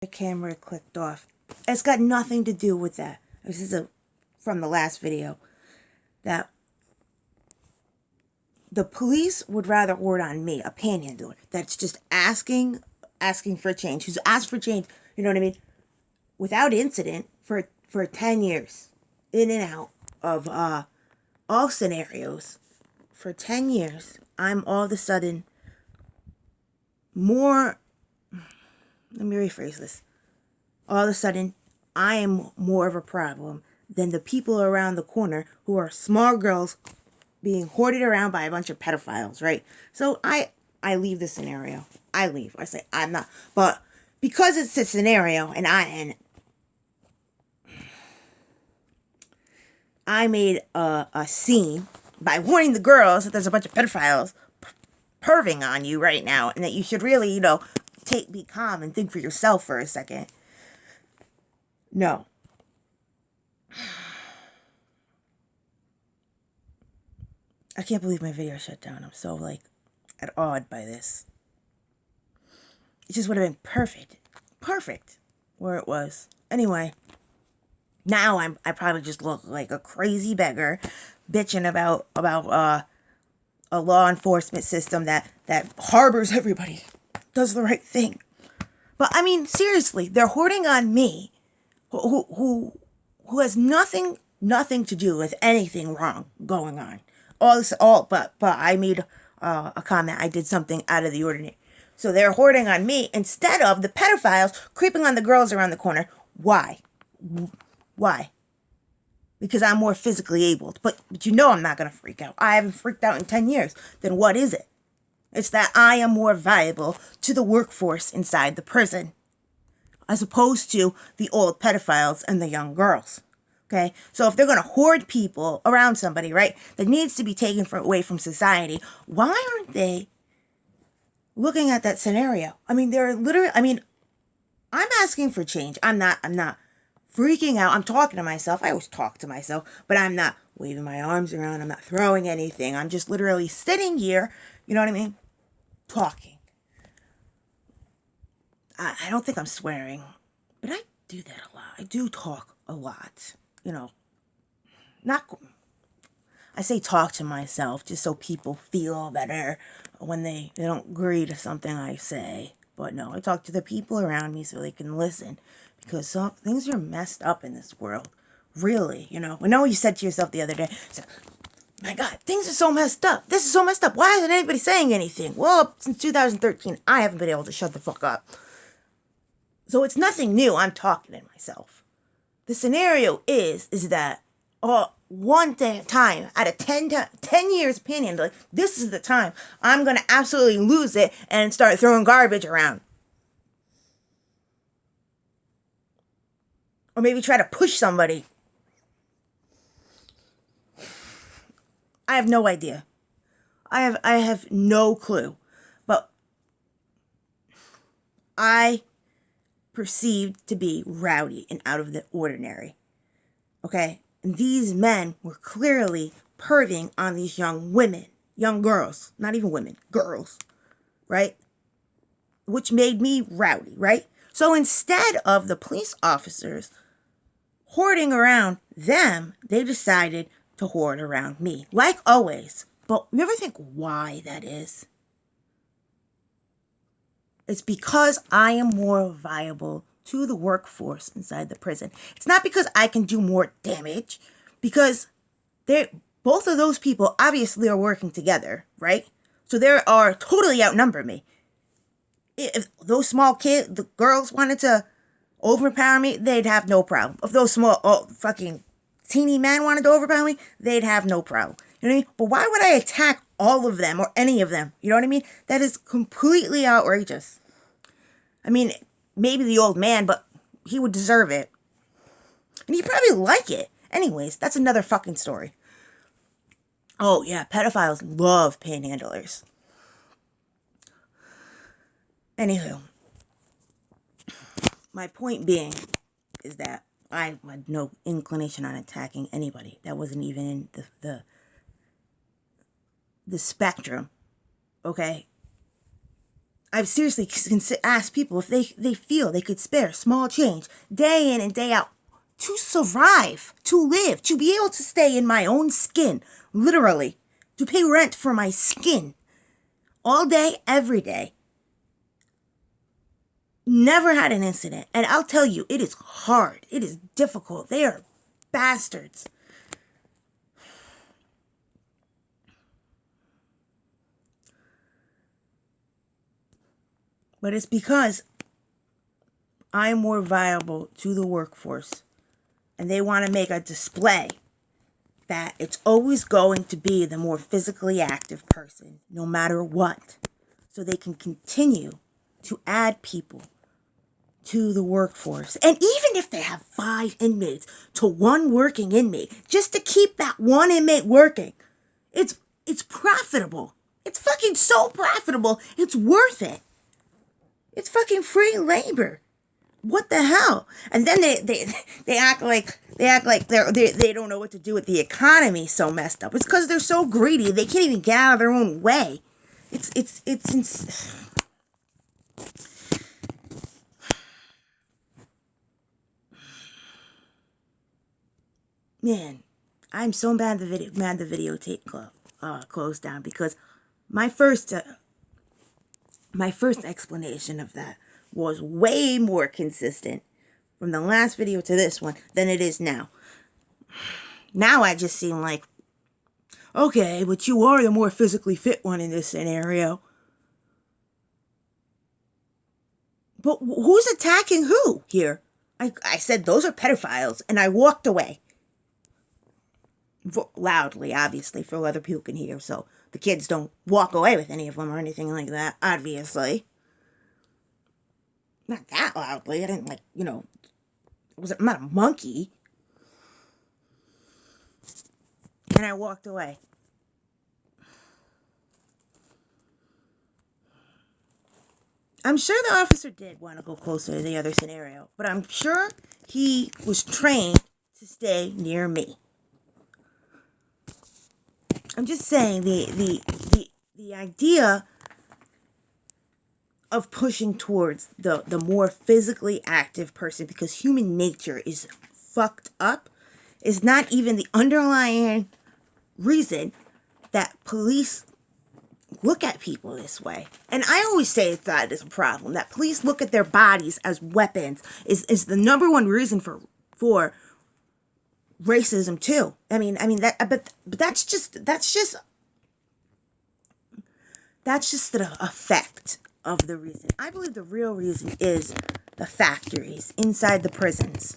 The camera clicked off. It's got nothing to do with that. This is from the last video. That the police would rather order on me, a panhandler, that's just asking for change, who's asked for change, you know what I mean, without incident for 10 years, in and out of all scenarios, for 10 years, I'm all of a sudden more, let me rephrase this, all of a sudden, I am more of a problem than the people around the corner who are small girls being hoarded around by a bunch of pedophiles, right? So I leave the scenario. I leave. I say I'm not. But because it's a scenario, and I made a scene by warning the girls that there's a bunch of pedophiles perving on you right now, and that you should really, be calm and think for yourself for a second. No. I can't believe my video shut down. I'm so, at awed by this. It just would have been perfect. Perfect. Where it was. Anyway. Now I probably just look like a crazy beggar bitching about a law enforcement system that harbors everybody. Does the right thing. But I mean, seriously, they're hoarding on me who has nothing to do with anything wrong going on. But I made a comment. I did something out of the ordinary. So they're hoarding on me instead of the pedophiles creeping on the girls around the corner. Why? Why? Because I'm more physically able. But I'm not going to freak out. I haven't freaked out in 10 years. Then what is it? It's that I am more valuable to the workforce inside the prison, as opposed to the old pedophiles and the young girls. Okay? So if they're going to hoard people around somebody, right, that needs to be taken away from society, why aren't they looking at that scenario? I mean, I'm asking for change. I'm not freaking out. I'm talking to myself. I always talk to myself, but I'm not waving my arms around. I'm not throwing anything. I'm just literally sitting here, you know what I mean? Talking. I don't think I'm swearing, but I do that a lot. I do talk a lot, not, I say talk to myself just so people feel better when they don't agree to something I say. But no, I talk to the people around me so they can listen, because some things are messed up in this world. Really, I know you said to yourself the other day, my God, things are so messed up. This is so messed up. Why isn't anybody saying anything? Well, since 2013, I haven't been able to shut the fuck up. So it's nothing new. I'm talking to myself. The scenario is that one time out of 10 years panhandling, this is the time I'm going to absolutely lose it and start throwing garbage around. Or maybe try to push somebody. I have no idea. I have no clue. But I perceived to be rowdy and out of the ordinary. Okay? And these men were clearly perving on these young women, young girls, not even women, girls, right? Which made me rowdy, right? So instead of the police officers hoarding around them, they decided to hoard around me, like always. But you ever think why that is? It's because I am more viable to the workforce inside the prison. It's not because I can do more damage, because both of those people obviously are working together, right? So they are totally outnumber me. If those small kids, the girls wanted to overpower me, they'd have no problem. If those small, fucking teeny men wanted to overpower me, they'd have no problem. You know what I mean? But why would I attack all of them or any of them? You know what I mean? That is completely outrageous. I mean, maybe the old man, but he would deserve it. And he'd probably like it. Anyways, that's another fucking story. Oh, yeah, pedophiles love panhandlers. Anywho, my point being is that I had no inclination on attacking anybody. That wasn't even in the spectrum, okay? I've seriously asked people if they feel they could spare small change day in and day out to survive, to live, to be able to stay in my own skin, literally, to pay rent for my skin all day, every day. Never had an incident. And I'll tell you, it is hard. It is difficult. They are bastards. But it's because I'm more viable to the workforce. And they want to make a display that it's always going to be the more physically active person, no matter what. So they can continue to add people to the workforce. And even if they have 5 inmates to 1 working inmate, just to keep that 1 inmate working, it's profitable. It's fucking so profitable. It's worth it. It's fucking free labor. What the hell? And then they act like they don't know what to do with the economy so messed up. It's because they're so greedy they can't even get out of their own way. It's man, I'm so mad the videotape closed down, because my first explanation of that was way more consistent from the last video to this one than it is now. Now I just seem like, okay, but you are the more physically fit one in this scenario. But who's attacking who here? I said those are pedophiles, and I walked away. Loudly, obviously, so other people can hear, so the kids don't walk away with any of them or anything like that, obviously. Not that loudly. I didn't, I'm not a monkey. And I walked away. I'm sure the officer did want to go closer to the other scenario, but I'm sure he was trained to stay near me. I'm just saying the idea of pushing towards the more physically active person, because human nature is fucked up, is not even the underlying reason that police look at people this way. And I always say that is a problem, that police look at their bodies as weapons is the number one reason for racism too. I mean that, but that's just the effect of the reason. I believe the real reason is the factories inside the prisons.